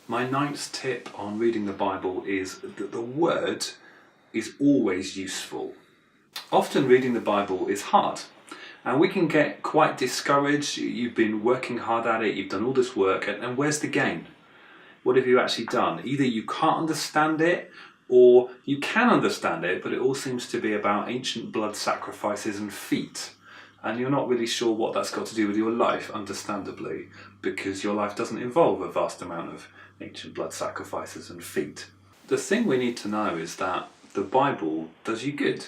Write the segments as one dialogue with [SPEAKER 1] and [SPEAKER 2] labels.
[SPEAKER 1] My ninth tip on reading the Bible is that the word is always useful. Often reading the Bible is hard and we can get quite discouraged. You've been working hard at it, you've done all this work, and where's the gain? What have you actually done? Either you can't understand it or you can understand it, but it all seems to be about ancient blood sacrifices and feet. And you're not really sure what that's got to do with your life, understandably, because your life doesn't involve a vast amount of ancient blood sacrifices and feet. The thing we need to know is that the Bible does you good.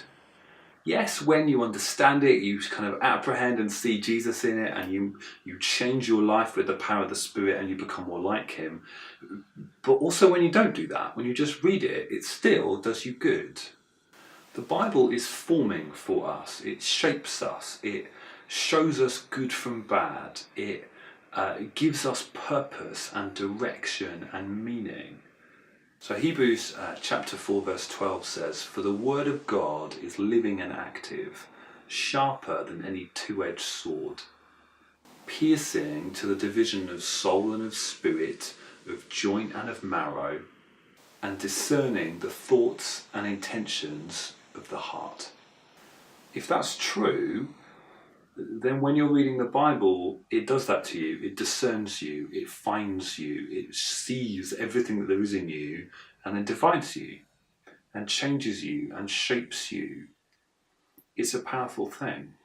[SPEAKER 1] Yes, when you understand it, you kind of apprehend and see Jesus in it, and you change your life with the power of the Spirit and you become more like Him. But also when you don't do that, when you just read it, it still does you good. The Bible is forming for us, it shapes us, it shows us good from bad, it gives us purpose and direction and meaning. So Hebrews chapter 4 verse 12 says, "For the word of God is living and active, sharper than any two-edged sword, piercing to the division of soul and of spirit, of joint and of marrow, and discerning the thoughts and intentions of the heart." If that's true, then when you're reading the Bible, it does that to you. It discerns you, it finds you, it sees everything that there is in you, and then divides you, and changes you, and shapes you. It's a powerful thing.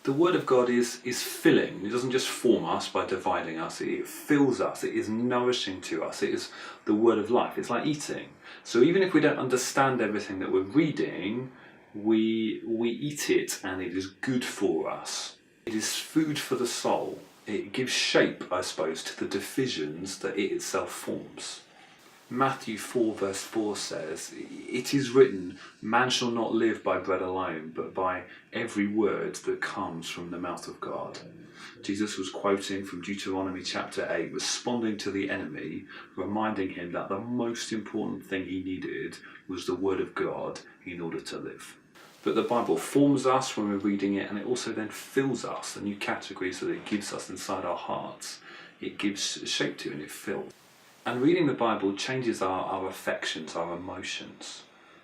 [SPEAKER 1] The Word of God is filling. It doesn't just form us by dividing us, it fills us, it is nourishing to us, it is the word of life. It's like eating. So even if we don't understand everything that we're reading, we eat it and it is good for us. It is food for the soul. It gives shape, I suppose, to the divisions that it itself forms. Matthew 4 verse 4 says, "It is written, man shall not live by bread alone, but by every word that comes from the mouth of God." Jesus was quoting from Deuteronomy chapter 8, responding to the enemy, reminding him that the most important thing he needed was the word of God in order to live. But the Bible forms us when we're reading it, and it also then fills us, the new categories that it gives us inside our hearts. It gives shape to and it fills. And reading the Bible changes our affections, our emotions,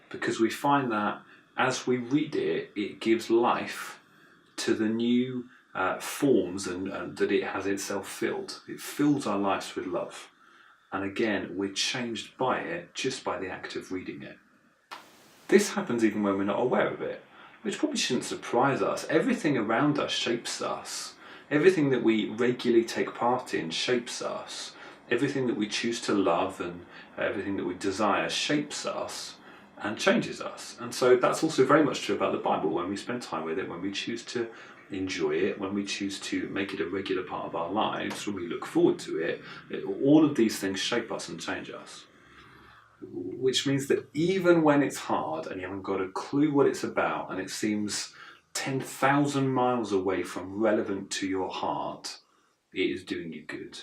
[SPEAKER 1] because we find that as we read it, it gives life to the new forms and that it has itself filled. It fills our lives with love. And again, we're changed by it just by the act of reading it. This happens even when we're not aware of it, which probably shouldn't surprise us. Everything around us shapes us. Everything that we regularly take part in shapes us. Everything that we choose to love and everything that we desire shapes us and changes us. And so that's also very much true about the Bible. When we spend time with it, when we choose to enjoy it, when we choose to make it a regular part of our lives, when we look forward to it, all of these things shape us and change us. Which means that even when it's hard and you haven't got a clue what it's about and it seems 10,000 miles away from relevant to your heart, it is doing you good.